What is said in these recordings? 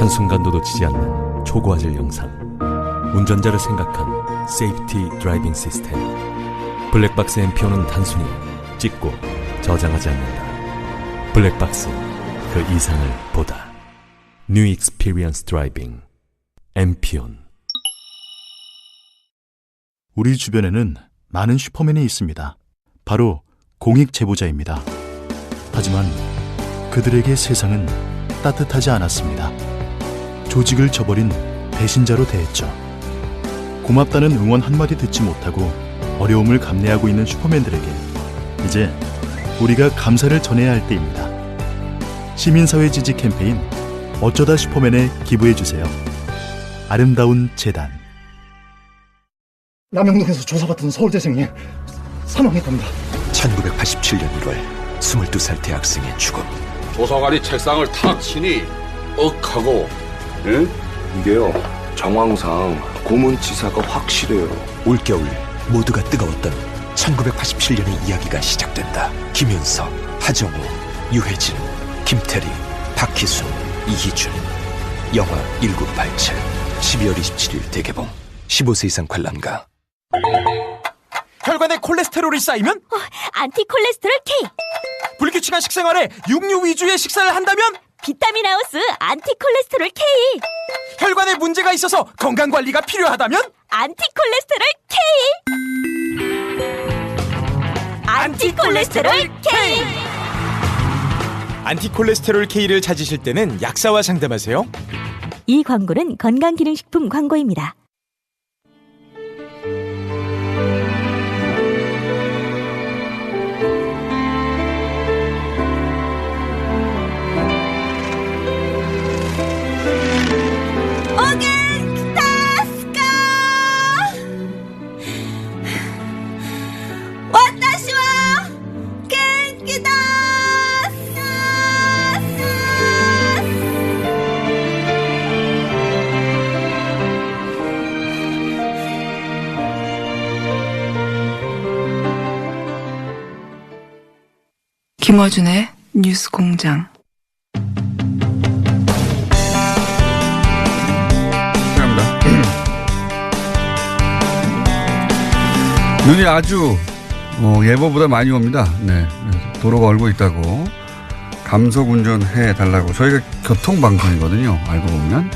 한순간도 놓치지 않는 초고화질 영상. 운전자를 생각한 세이프티 드라이빙 시스템. 블랙박스 MPO는 단순히 찍고 저장하지 않는다. 블랙박스, 그 이상을 보다. New Experience Driving MPON. 우리 주변에는 많은 슈퍼맨이 있습니다. 바로 공익 제보자입니다. 하지만 그들에게 세상은 따뜻하지 않았습니다. 조직을 저버린 배신자로 대했죠. 고맙다는 응원 한마디 듣지 못하고 어려움을 감내하고 있는 슈퍼맨들에게 이제 우리가 감사를 전해야 할 때입니다. 시민사회 지지 캠페인 어쩌다 슈퍼맨에 기부해주세요. 아름다운 재단. 남영동에서 조사받던 서울대생이 사망했답니다. 1987년 1월 22살 대학생의 죽음. 조사관이 책상을 탁 치니 억하고. 예? 이게요, 정황상 고문치사가 확실해요. 올겨울 모두가 뜨거웠던 1987년의 이야기가 시작된다. 김윤석, 하정우, 유해진, 김태리, 박희순, 이희준. 영화 1987 12월 27일 대개봉. 15세 이상 관람가. 혈관에 콜레스테롤이 쌓이면 안티콜레스테롤 K. 불규칙한 식생활에 육류 위주의 식사를 한다면 비타민 하우스 안티콜레스테롤 K. 혈관에 문제가 있어서 건강관리가 필요하다면 안티콜레스테롤 K. 안티콜레스테롤 K. 안티콜레스테롤 K를 찾으실 때는 약사와 상담하세요. 이 광고는 건강기능식품 광고입니다. 김어준의 뉴스공장. 감사합니다. 눈이 아주 예보보다 많이 옵니다. 네, 도로가 얼고 있다고 감속 운전해 달라고. 저희가 교통방송이거든요. 알고 보면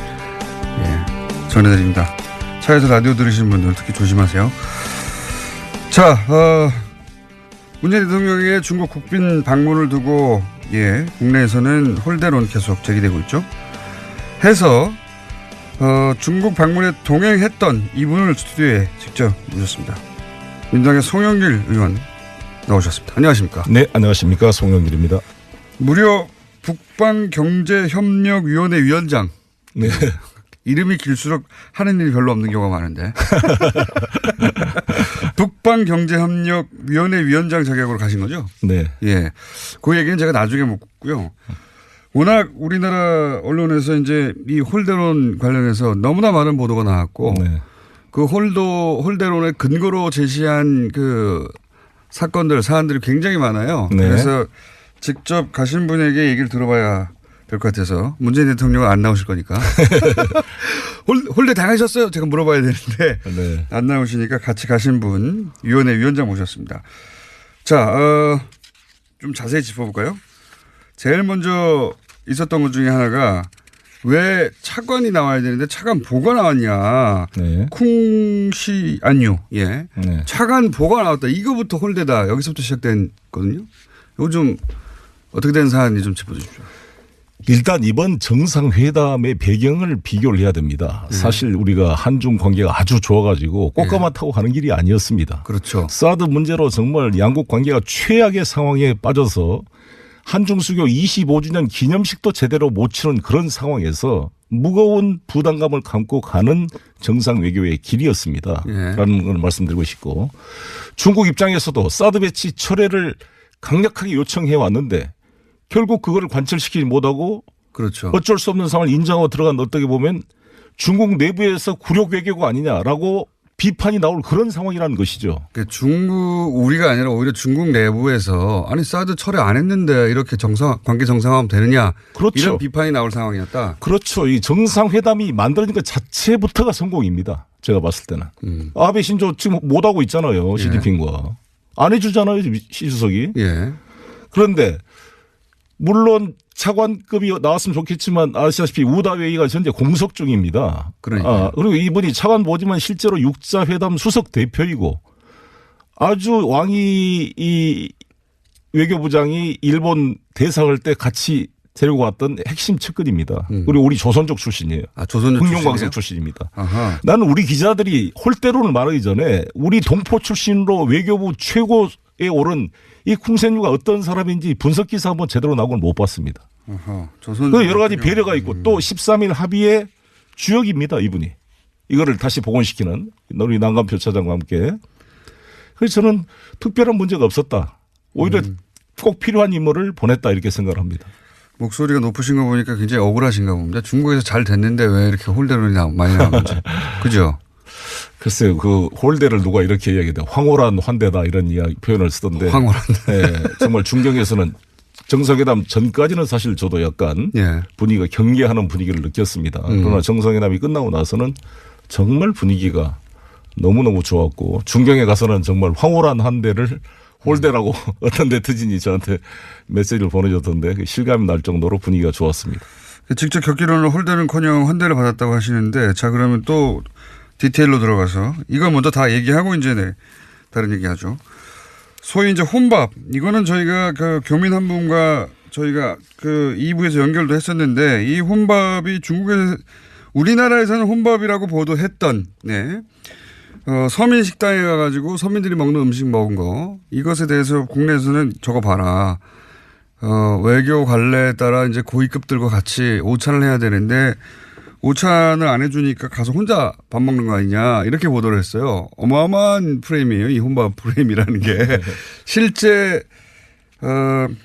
전해드립니다. 차에서 라디오 들으시는 분들 특히 조심하세요. 자, 문재인 대통령의 중국 국빈 방문을 두고 국내에서는 홀대론 계속 제기되고 있죠. 해서 중국 방문에 동행했던 이분을 스튜디오에 직접 모셨습니다. 민주당의 송영길 의원 나오셨습니다. 안녕하십니까? 네, 안녕하십니까? 송영길입니다. 무려 북방경제협력위원회 위원장. 네. 이름이 길수록 하는 일이 별로 없는 경우가 많은데. 북방경제협력위원회 위원장 자격으로 가신 거죠? 네. 예. 그 얘기는 제가 나중에 묻고요. 워낙 우리나라 언론에서 이제 이 홀대론 관련해서 너무나 많은 보도가 나왔고, 네. 그 홀대론의 근거로 제시한 그 사건들, 사안들이 굉장히 많아요. 네. 그래서 직접 가신 분에게 얘기를 들어봐야 될 것 같아서. 문재인 대통령은 안 나오실 거니까. 홀대 당하셨어요? 제가 물어봐야 되는데. 네. 안 나오시니까 같이 가신 분, 위원회 위원장 모셨습니다. 자, 좀 자세히 짚어볼까요? 제일 먼저 있었던 것 중에 하나가 왜 차관이 나와야 되는데 차관 보가 나왔냐. 네. 쿵시 안유. 예. 네. 차관 보가 나왔다. 이거부터 홀대다. 여기서부터 시작됐거든요. 이거 좀 어떻게 된 사안인지 좀 짚어주십시오. 일단 이번 정상회담의 배경을 비교를 해야 됩니다. 사실 우리가 한중 관계가 아주 좋아가지고 꽃가마 타고 가는 길이 아니었습니다. 그렇죠. 사드 문제로 정말 양국 관계가 최악의 상황에 빠져서 한중 수교 25주년 기념식도 제대로 못 치는 그런 상황에서 무거운 부담감을 감고 가는 정상 외교의 길이었습니다. 라는 걸 말씀드리고 싶고, 중국 입장에서도 사드 배치 철회를 강력하게 요청해 왔는데 결국 그거를 관철시키지 못하고, 그렇죠. 어쩔 수 없는 상황을 인정하고 들어간, 어떻게 보면 중국 내부에서 굴욕 외교가 아니냐라고 비판이 나올 그런 상황이라는 것이죠. 중국 우리가 아니라 오히려 중국 내부에서 아니 사드 철회 안 했는데 이렇게 관계 정상화하면 되느냐. 그렇죠. 이런 비판이 나올 상황이었다. 그렇죠. 이 정상회담이 만들어진 것 자체부터가 성공입니다. 제가 봤을 때는. 아베 신조 지금 못하고 있잖아요. 시진핑과. 안 해주잖아요. 시 주석이. 예. 그런데 물론 차관급이 나왔으면 좋겠지만 아시다시피 우다웨이가 현재 공석 중입니다. 그리고 이분이 차관 보지만 실제로 육자회담 수석 대표이고 아주 왕이 이 외교부장이 일본 대사할 때 같이 데리고 왔던 핵심 측근입니다. 그리고 우리 조선족 출신이에요. 흥룡광석 출신입니다. 아하. 나는 우리 기자들이 홀대론을 말하기 전에 우리 동포 출신으로 외교부 최고에 오른 이 쿵센유가 어떤 사람인지 분석 기사 한번 제대로 나오고는 못 봤습니다. 그 여러 가지 배려가 있고 또 13일 합의의 주역입니다. 이분이. 이거를 다시 복원시키는 우리 난감표 차장과 함께. 그래서 저는 특별한 문제가 없었다. 오히려 꼭 필요한 인물을 보냈다 이렇게 생각을 합니다. 목소리가 높으신 거 보니까 굉장히 억울하신가 봅니다. 중국에서 잘 됐는데 왜 이렇게 홀대론이 많이 나오는지. 그죠? 글쎄요, 그 홀대를 누가 이렇게 이야기해요. 황홀한 환대다 이런 이야기 표현을 쓰던데. 황홀한. 네, 정말 중경에서는 정상회담 전까지는 사실 저도 약간 분위기가 경계하는 분위기를 느꼈습니다. 그러나 정상회담이 끝나고 나서는 정말 분위기가 너무너무 좋았고 중경에 가서는 정말 황홀한 환대를 홀대라고 어떤 네티즌이 저한테 메시지를 보내줬던데 실감이 날 정도로 분위기가 좋았습니다. 직접 겪기로는 홀대는커녕 환대를 받았다고 하시는데 자 그러면 또 디테일로 들어가서 이거 먼저 다 얘기하고 이제 다른 얘기하죠. 소위 이제 혼밥 이거는 저희가 그 교민 한 분과 저희가 그 2부에서 연결도 했었는데 이 혼밥이 우리나라에서는 혼밥이라고 보도했던 서민 식당에 가가지고 서민들이 먹는 음식 먹은 거 이것에 대해서 국내에서는 저거 봐라. 외교 관례에 따라 이제 고위급들과 같이 오찬을 해야 되는데 오찬을 안 해주니까 가서 혼자 밥 먹는 거 아니냐 이렇게 보도를 했어요. 어마어마한 프레임이에요. 이 혼밥 프레임이라는 게. 실제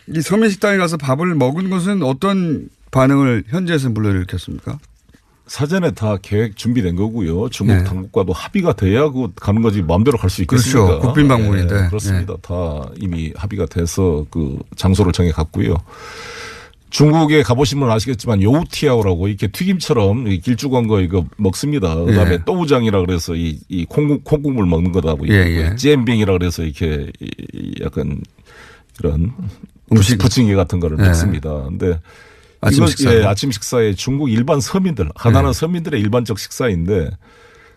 이 서민식당에 가서 밥을 먹은 것은 어떤 반응을 현지에서는 불러일으켰습니까? 사전에 다 계획 준비된 거고요. 중국 당국과도 합의가 돼야 가는 거지 마음대로 갈 수 있겠습니까? 그렇죠. 국빈 방문인데. 네, 그렇습니다. 다 이미 합의가 돼서 그 장소를 정해 갔고요. 중국에 가보시면 아시겠지만 요우티아오라고 이렇게 튀김처럼 길쭉한 거 이거 먹습니다. 그다음에 또우장이라 그래서 이 콩국물 먹는 거다고. 잼빙이라 그래서 이렇게 약간 이런 음식 부침개 같은 거를 먹습니다. 근데 아침 식사. 아침 식사에 중국 일반 서민들 가난한 서민들의 일반적 식사인데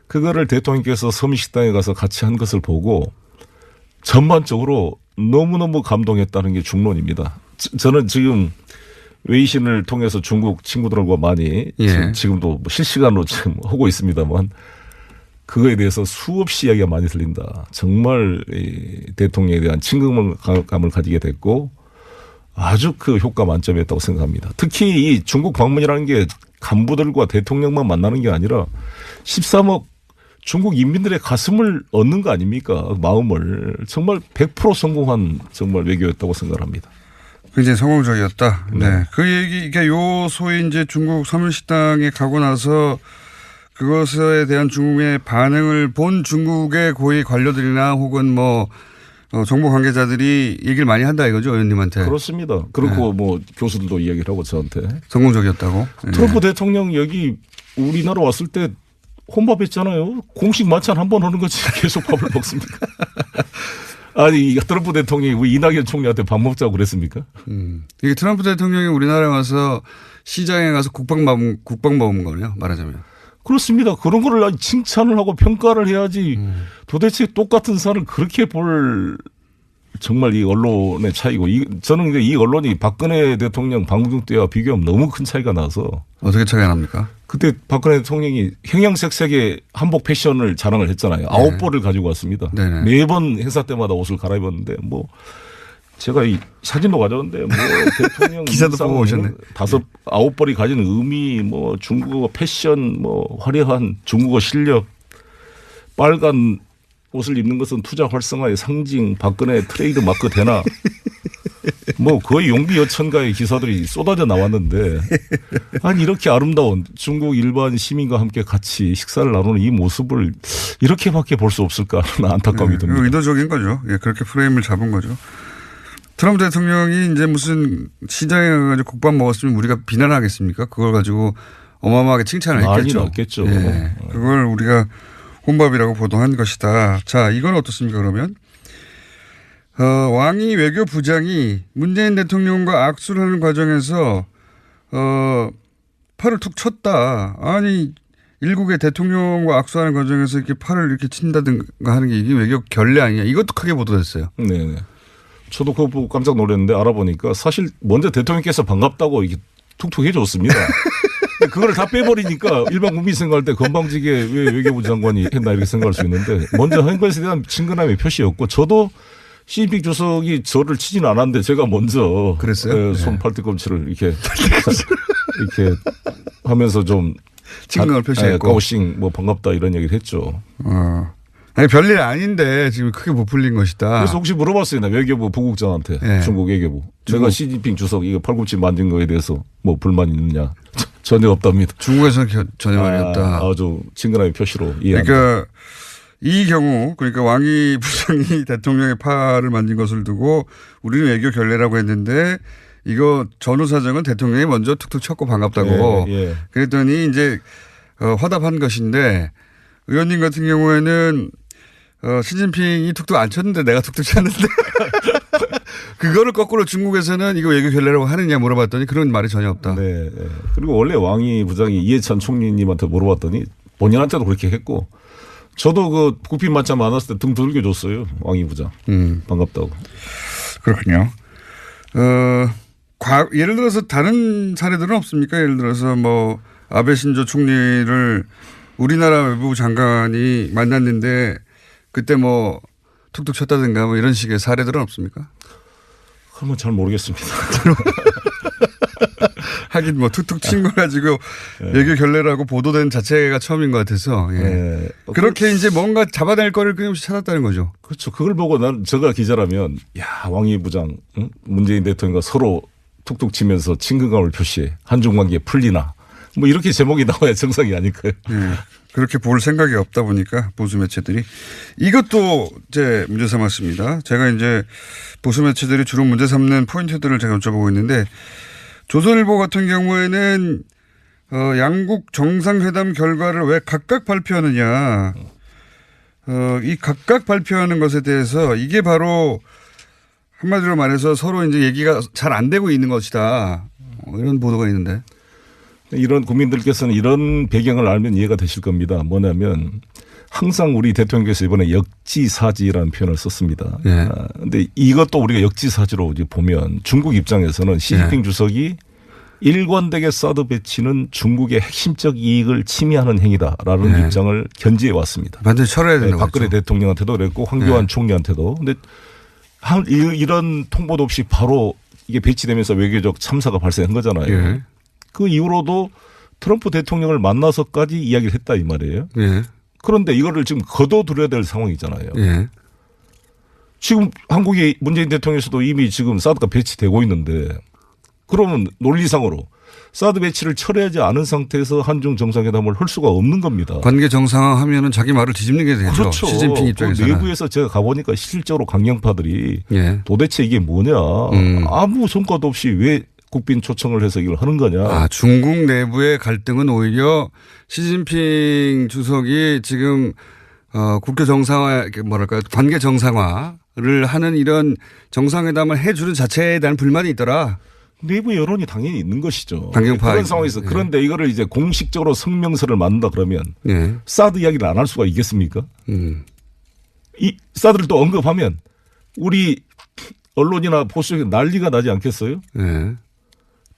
그거를 대통령께서 서민식당에 가서 같이 한 것을 보고 전반적으로 너무너무 감동했다는 게 중론입니다. 저는 지금 웨이신을 통해서 중국 친구들과 많이 지금도 실시간으로 지금 하고 있습니다만 그거에 대해서 수없이 이야기가 많이 들린다. 정말 이 대통령에 대한 친근감을 가지게 됐고 아주 그 효과 만점이었다고 생각합니다. 특히 이 중국 방문이라는 게 간부들과 대통령만 만나는 게 아니라 13억 중국 인민들의 가슴을 얻는 거 아닙니까? 마음을. 정말 100% 성공한 정말 외교였다고 생각합니다. 굉장히 성공적이었다. 네. 그 얘기, 요 소위 이제 중국 서민식당에 가고 나서 그것에 대한 중국의 반응을 본 중국의 고위 관료들이나 혹은 정보 관계자들이 얘기를 많이 한다 이거죠, 의원님한테. 그렇습니다. 그리고 뭐 교수들도 이야기를 하고 저한테. 성공적이었다고. 트럼프 대통령 여기 우리나라 왔을 때 혼밥했잖아요. 공식 만찬 한 번 하는 거지 계속 밥을 먹습니까? 아니 트럼프 대통령이 우리 이낙연 총리한테 밥 먹자고 그랬습니까? 이게 트럼프 대통령이 우리나라에 와서 시장에 가서 국밥 먹은 거네요. 말하자면. 그렇습니다. 그런 거를 칭찬을 하고 평가를 해야지 도대체 똑같은 사를 그렇게 볼 정말 이 언론의 차이고 저는 이 언론이 박근혜 대통령 방중 때와 비교하면 너무 큰 차이가 나서. 어떻게 차이가 납니까? 그때 박근혜 대통령이 형형색색의 한복 패션을 자랑을 했잖아요. 9벌을 가지고 왔습니다. 네네. 매번 행사 때마다 옷을 갈아입었는데 제가 이 사진도 가져왔는데 대통령 기사도 보고 오셨네. 9벌이 가지는 의미 중국어 패션 화려한 중국어 실력 빨간 옷을 입는 것은 투자 활성화의 상징 박근혜 트레이드 마크 되나 뭐 거의 용비어천가의 기사들이 쏟아져 나왔는데 아니 이렇게 아름다운 중국 일반 시민과 함께 같이 식사를 나누는 이 모습을 이렇게밖에 볼 수 없을까 하는 안타까움이 듭니다. 의도적인 거죠. 예, 그렇게 프레임을 잡은 거죠. 트럼프 대통령이 이제 무슨 시장에 가가지고 국밥 먹었으면 우리가 비난하겠습니까? 그걸 가지고 어마어마하게 칭찬을 했겠죠. 난리 났겠죠. 예, 그걸 우리가 혼밥이라고 보도한 것이다. 자, 이건 어떻습니까? 그러면 왕이 외교부장이 문재인 대통령과 악수를 하는 과정에서 팔을 툭 쳤다. 아니 일국의 대통령과 악수하는 과정에서 이렇게 팔을 이렇게 친다든가 하는 게 이게 외교 결례 아니냐. 이것도 크게 보도됐어요. 네. 저도 그거 보고 깜짝 놀랐는데 알아보니까 사실 먼저 대통령께서 반갑다고 이렇게 툭툭 해줬습니다. 그걸 다 빼버리니까 일반 국민 생각할 때 건방지게 왜 외교부 장관이 했나 이렇게 생각할 수 있는데 먼저 한 것에 대한 친근함의 표시였고 저도 시진핑 주석이 저를 치지는 않았는데 제가 먼저 그랬어요? 손 팔뚝꿈치를 이렇게 하면서 좀 친근함을 표시했고 가오싱 뭐 반갑다 이런 얘기를 했죠. 아니 별일 아닌데 지금 크게 부풀린 것이다. 그래서 혹시 물어봤어요. 나 외교부 부국장한테 네. 중국 외교부. 제가 시진핑 주석 이거 팔꿈치 만진 거에 대해서 뭐 불만 있느냐. 전혀 없답니다. 중국에서는 전혀 말이 없다. 아주 친근함의 표시로 이해합니다. 그러니까 이 경우 그러니까 왕이 부장이 대통령의 팔을 만진 것을 두고 우리는 외교 결례라고 했는데 이거 전후 사정은 대통령이 먼저 툭툭 쳤고 반갑다고 그랬더니 이제 화답한 것인데 의원님 같은 경우에는 시진핑이 툭툭 안 쳤는데 내가 툭툭 쳤는데 그거를 거꾸로 중국에서는 이거 외교 결례라고 하느냐 물어봤더니 그런 말이 전혀 없다. 네. 그리고 원래 왕이 부장이 이해찬 총리님한테 물어봤더니 본인한테도 그렇게 했고 저도 그 국빈 만찬 만났을 때 등 두들겨 줬어요. 왕이 부장. 반갑다고. 그렇군요. 예를 들어서 다른 사례들은 없습니까? 예를 들어서 뭐 아베 신조 총리를 우리나라 외무부 장관이 만났는데 그때 뭐 툭툭 쳤다든가 뭐 이런 식의 사례들은 없습니까? 그러면 잘 모르겠습니다. 하긴 뭐 툭툭 친 거 가지고 외교 결례라고 보도된 자체가 처음인 것 같아서 그렇게 이제 뭔가 잡아낼 거를 끊임없이 찾았다는 거죠. 그렇죠. 그걸 보고 제가 기자라면 야 왕이 부장 문재인 대통령과 서로 툭툭 치면서 친근감을 표시해 한중 관계 풀리나 뭐 이렇게 제목이 나와야 정상이 아닐까요? 그렇게 볼 생각이 없다 보니까 보수 매체들이 이것도 제 문제 삼았습니다. 제가 이제 보수 매체들이 주로 문제 삼는 포인트들을 제가 여쭤보고 있는데 조선일보 같은 경우에는 양국 정상회담 결과를 왜 각각 발표하느냐. 이 각각 발표하는 것에 대해서 이게 바로 한마디로 말해서 서로 이제 얘기가 잘 안 되고 있는 것이다. 이런 보도가 있는데. 이런 국민들께서는 이런 배경을 알면 이해가 되실 겁니다. 뭐냐면 항상 우리 대통령께서 이번에 역지사지라는 표현을 썼습니다. 그런데 이것도 우리가 역지사지로 이제 보면 중국 입장에서는 시진핑 주석이 일관되게 사드 배치는 중국의 핵심적 이익을 침해하는 행위다라는 입장을 견지해 왔습니다. 완전히 철회해야 된다고 박근혜 대통령한테도 그랬고 황교안 총리한테도. 그런데 이런 통보도 없이 바로 이게 배치되면서 외교적 참사가 발생한 거잖아요. 그 이후로도 트럼프 대통령을 만나서까지 이야기를 했다 이 말이에요. 그런데 이거를 지금 거둬들여야 될 상황이잖아요. 지금 한국의 문재인 대통령에서도 이미 지금 사드가 배치되고 있는데 그러면 논리상으로 사드 배치를 철회하지 않은 상태에서 한중 정상회담을 할 수가 없는 겁니다. 관계 정상화하면은 자기 말을 뒤집는 게 되죠. 그렇죠. 시진핑 입장에서는. 그 내부에서 제가 가보니까 실제로 강경파들이 도대체 이게 뭐냐. 아무 성과도 없이 왜 국빈 초청을 해서 이걸 하는 거냐. 중국 내부의 갈등은 오히려 시진핑 주석이 지금 국교 정상화 뭐랄까 관계 정상화를 하는 이런 정상회담을 해주는 자체에 대한 불만이 있더라. 내부 여론이 당연히 있는 것이죠. 강경파 그런 상황에서 그런데 이거를 이제 공식적으로 성명서를 만든다 그러면 사드 이야기를 안 할 수가 있겠습니까? 이 사드를 또 언급하면 우리 언론이나 보수에 난리가 나지 않겠어요?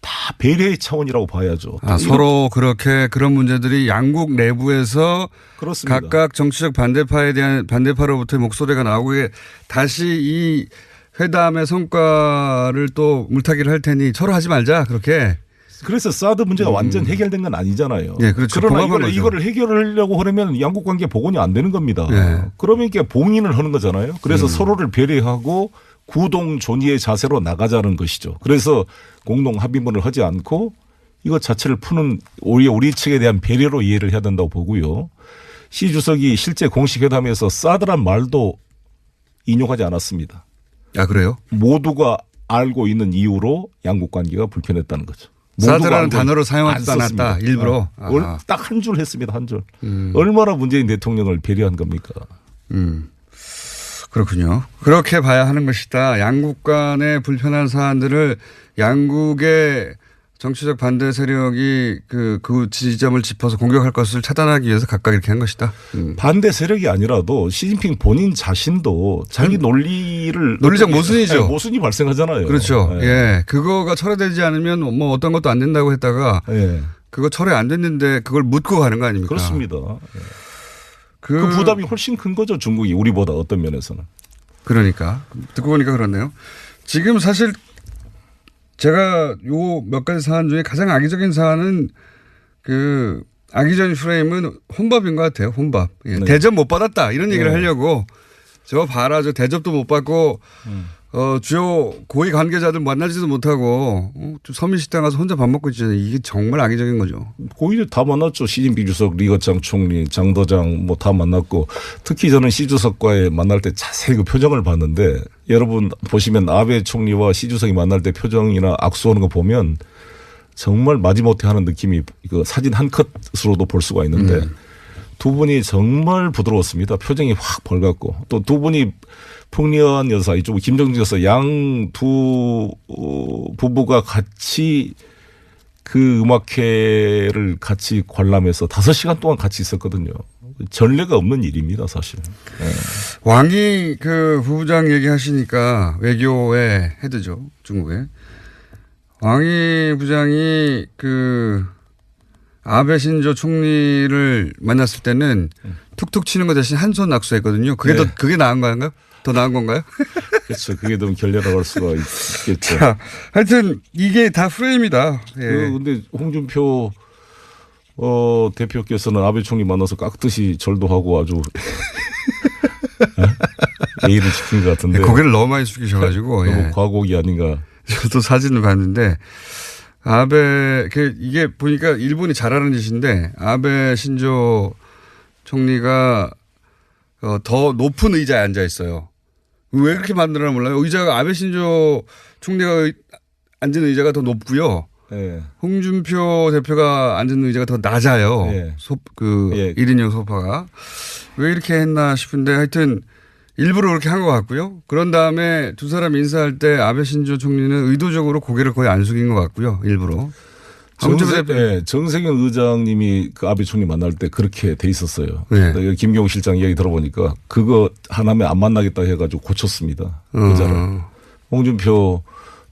다 배려의 차원이라고 봐야죠. 서로 그렇게 그런 문제들이 양국 내부에서 그렇습니다. 각각 정치적 반대파에 대한 반대파로부터의 목소리가 나오게 다시 이 회담의 성과를 또 물타기를 할 테니 서로 하지 말자 그렇게. 그래서 사드 문제가 완전 해결된 건 아니잖아요. 그렇죠. 그러나 이거를 해결하려고 하려면 양국 관계 복원이 안 되는 겁니다. 그러면 이게 봉인을 하는 거잖아요. 그래서 서로를 배려하고 구동 존의의 자세로 나가자는 것이죠. 그래서 공동 합의문을 하지 않고 이것 자체를 푸는 오히려 우리 측에 대한 배려로 이해를 해야 된다고 보고요. 시 주석이 실제 공식 회담에서 사드란 말도 인용하지 않았습니다. 아, 그래요? 모두가 알고 있는 이유로 양국 관계가 불편했다는 거죠. 사드라는 단어를 사용하지 않았다. 일부러. 딱 한 줄 했습니다. 한 줄. 얼마나 문재인 대통령을 배려한 겁니까? 그렇군요. 그렇게 봐야 하는 것이다. 양국 간의 불편한 사안들을 양국의 정치적 반대 세력이 그 지점을 짚어서 공격할 것을 차단하기 위해서 각각 이렇게 한 것이다. 반대 세력이 아니라도 시진핑 본인 자신도 자기 논리를 논리적 모순이죠. 네, 모순이 발생하잖아요. 그렇죠. 네. 예, 그거가 철회되지 않으면 뭐 어떤 것도 안 된다고 했다가 네. 그거 철회 안 됐는데 그걸 묻고 가는 거 아닙니까? 그렇습니다. 그 부담이 훨씬 큰 거죠. 중국이 우리보다 어떤 면에서는. 그러니까 듣고 보니까 그렇네요. 지금 사실 제가 요 몇 가지 사안 중에 가장 악의적인 사안은 그 악의적인 프레임은 혼밥인 것 같아요. 혼밥. 예. 네. 대접 못 받았다 이런 얘기를 네. 하려고 저 봐라 저 대접도 못 받고 주요 고위 관계자들 만나지도 못하고 서민식당 가서 혼자 밥 먹고 있잖아요. 이게 정말 악의적인 거죠. 고위를 다 만났죠. 시진핑 주석, 리거창 총리, 장도장 뭐 다 만났고 특히 저는 시 주석과의 만날 때 자세히 그 표정을 봤는데 여러분 보시면 아베 총리와 시 주석이 만날 때 표정이나 악수하는 거 보면 정말 마지못해 하는 느낌이 그 사진 한 컷으로도 볼 수가 있는데 두 분이 정말 부드러웠습니다. 표정이 확 밝았고 또 두 분이 풍리한 여사 이쪽 김정진 여사 양 두 부부가 같이 그 음악회를 같이 관람해서 5시간 동안 같이 있었거든요. 전례가 없는 일입니다, 사실. 네. 왕이 그 부부장 얘기하시니까 외교의 헤드죠, 중국에. 왕이 부장이 그 아베 신조 총리를 만났을 때는 툭툭 치는 거 대신 한 손 악수했거든요. 그게 네. 그게 나은 건가요? 더 나은 건가요? 그렇죠. 그게 좀 결례라고 할 수가 있겠죠. 자, 하여튼 이게 다 프레임이다. 예. 근데 홍준표 대표께서는 아베 총리 만나서 깍듯이 절도 하고 아주 예의를 지킨 것 같은데. 고개를 너무 많이 숙이셔가지고. 너무 과곡이 아닌가. 저도 사진을 봤는데 아베 이게 보니까 일본이 잘하는 짓인데 아베 신조 총리가 더 높은 의자에 앉아 있어요. 왜 그렇게 만들어나 몰라요. 의자가 아베 신조 총리가 앉은 의자가 더 높고요. 네. 홍준표 대표가 앉은 의자가 더 낮아요. 네. 1인용 소파가. 왜 이렇게 했나 싶은데 하여튼 일부러 그렇게 한 것 같고요. 그런 다음에 두 사람 인사할 때 아베 신조 총리는 의도적으로 고개를 거의 안 숙인 것 같고요. 일부러. 정세균 의장님이 그 아베 총리 만날 때 그렇게 돼 있었어요. 네. 김경호 실장 이야기 들어보니까 그거 하나면 안 만나겠다 해가지고 고쳤습니다. 의자를. 홍준표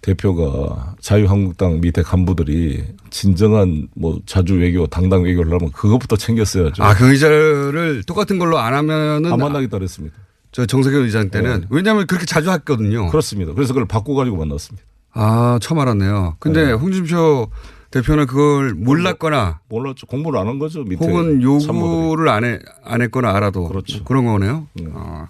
대표가 자유한국당 밑에 간부들이 진정한 뭐 자주 외교, 당당 외교를 하면 그것부터 챙겼어야죠. 아, 그 의자를 똑같은 걸로 안 하면은 안 만나겠다 그랬습니다. 저 정세균 의장 때는. 네. 왜냐하면 그렇게 자주 했거든요. 그렇습니다. 그래서 그걸 바꿔가지고 만났습니다. 아, 처음 알았네요. 근데 네. 홍준표 대표는 그걸 몰랐거나. 몰랐죠. 공부를 안 한 거죠. 밑에 혹은 요구를 참모들이. 안 했거나 알아도. 그렇죠. 그런 거네요.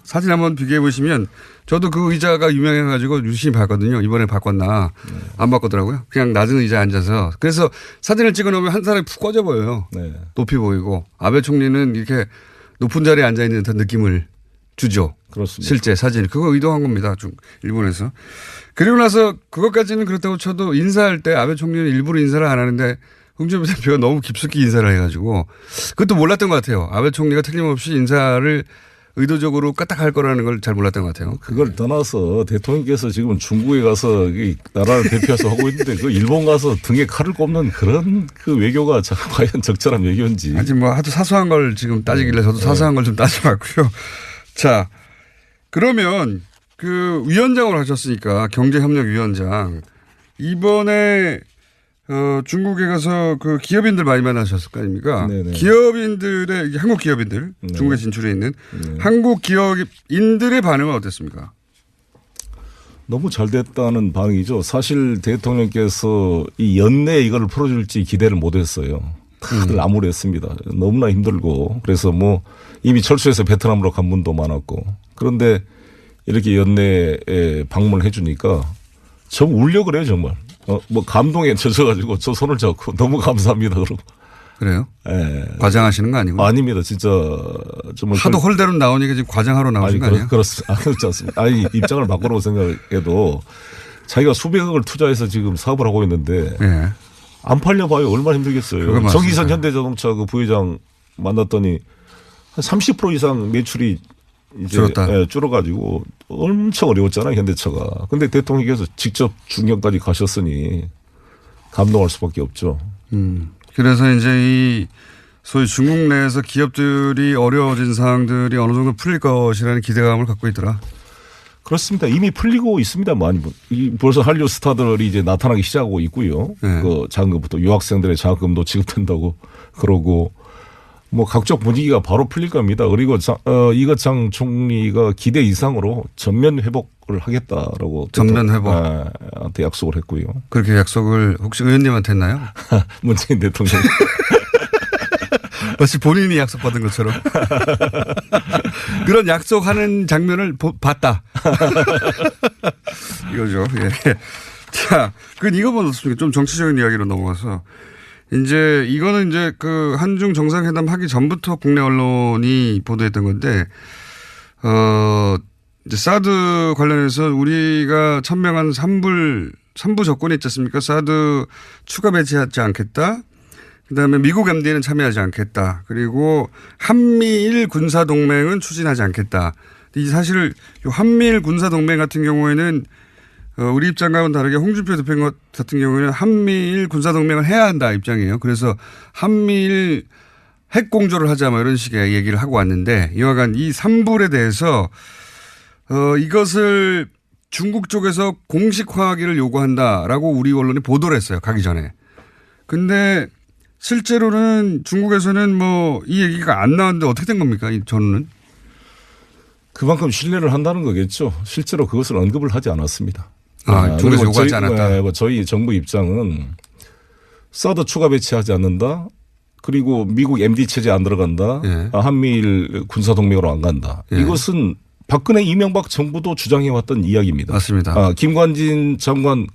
사진 한번 비교해 보시면 저도 그 의자가 유명해가지고 유심히 봤거든요. 이번에 바꿨나. 안 바꿨더라고요. 그냥 낮은 의자에 앉아서. 그래서 사진을 찍어 놓으면 한 사람이 푹 꺼져 보여요. 네. 높이 보이고. 아베 총리는 이렇게 높은 자리에 앉아 있는 듯한 느낌을 주죠. 그렇습니다. 실제 사진. 그거 의도한 겁니다. 일본에서. 그리고 나서 그것까지는 그렇다고 쳐도 인사할 때 아베 총리는 일부러 인사를 안 하는데 홍준표 대표가 너무 깊숙이 인사를 해가지고 그것도 몰랐던 것 같아요. 아베 총리가 틀림없이 인사를 의도적으로 까딱할 거라는 걸 잘 몰랐던 것 같아요. 그걸 떠나서 대통령께서 지금 중국에 가서 이 나라를 대표해서 하고 있는데 그 일본 가서 등에 칼을 꼽는 그런 그 외교가 과연 적절한 외교인지. 아직 뭐 하도 사소한 걸 지금 따지길래 저도 사소한 걸 좀 따져봤고요. 자, 그러면 그 위원장으로 하셨으니까 경제협력위원장 이번에 중국에 가서 그 기업인들 많이 만나셨을 거 아닙니까? 네네. 기업인들의 한국 기업인들 네. 중국에 진출해 있는 네. 한국 기업인들의 반응은 어땠습니까? 너무 잘 됐다는 반응이죠. 사실 대통령께서 이 연내에 이거를 풀어줄지 기대를 못했어요. 다들 암울했습니다. 너무나 힘들고 그래서 뭐 이미 철수해서 베트남으로 간 분도 많았고 그런데 이렇게 연내에 방문을 해주니까 좀 울려 그래요 정말. 뭐 감동에 젖어가지고 저 손을 잡고 너무 감사합니다 그러고. 그래요? 예. 과장하시는 거 아니고? 아닙니다. 진짜 정말 하도 홀대로 나오니까 지금 과장하러 나오신 거 아니에요? 그렇지 않습니다. 아니 입장을 바꾸라고 생각해도 자기가 수백억을 투자해서 지금 사업을 하고 있는데 예. 안 팔려봐요. 얼마나 힘들겠어요. 정기선 현대자동차 그 부회장 만났더니 한 30% 이상 매출이 이제 줄어가지고 엄청 어려웠잖아요. 현대차가. 근데 대통령께서 직접 중경까지 가셨으니 감동할 수밖에 없죠. 그래서 이제 이 소위 중국 내에서 기업들이 어려워진 상황들이 어느 정도 풀릴 것이라는 기대감을 갖고 있더라. 그렇습니다. 이미 풀리고 있습니다. 많이 벌써 한류 스타들이 이제 나타나기 시작하고 있고요. 네. 그 장학금부터 유학생들의 장학금도 지급된다고 그러고 뭐 각종 분위기가 바로 풀릴 겁니다. 그리고 이거창 총리가 기대 이상으로 전면 회복을 하겠다라고 전면 회복 한테 약속을 했고요. 그렇게 약속을 혹시 의원님한테 했나요? 문재인 대통령. 마치 본인이 약속받은 것처럼. 그런 약속하는 장면을 봤다. 이거죠. 예. 자, 그건 이거보다 어떻습니까? 좀 정치적인 이야기로 넘어가서. 이제 이거는 이제 그 한중 정상회담 하기 전부터 국내 언론이 보도했던 건데, 이제 사드 관련해서 우리가 천명한 3부 조건이 있지 않습니까? 사드 추가 배치하지 않겠다. 그다음에 미국 MD는 참여하지 않겠다. 그리고 한미일 군사동맹은 추진하지 않겠다. 이 사실 한미일 군사동맹 같은 경우에는 우리 입장과는 다르게 홍준표 대표 같은 경우에는 한미일 군사동맹을 해야 한다 입장이에요. 그래서 한미일 핵공조를 하자 뭐 이런 식의 얘기를 하고 왔는데 이와 같은 이 3불에 대해서 이것을 중국 쪽에서 공식화하기를 요구한다라고 우리 언론이 보도를 했어요. 가기 전에. 근데 실제로는 중국에서는 뭐 이 얘기가 안 나왔는데 어떻게 된 겁니까? 이 전후는? 그만큼 신뢰를 한다는 거겠죠. 실제로 그것을 언급을 하지 않았습니다. 중국에서 요구하지 않았다. 저희 정부 입장은 사드 추가 배치하지 않는다. 그리고 미국 MD 체제 안 들어간다. 예. 한미일 군사동맹으로 안 간다. 예. 이것은 박근혜 이명박 정부도 주장해왔던 이야기입니다. 맞습니다. 김관진 장관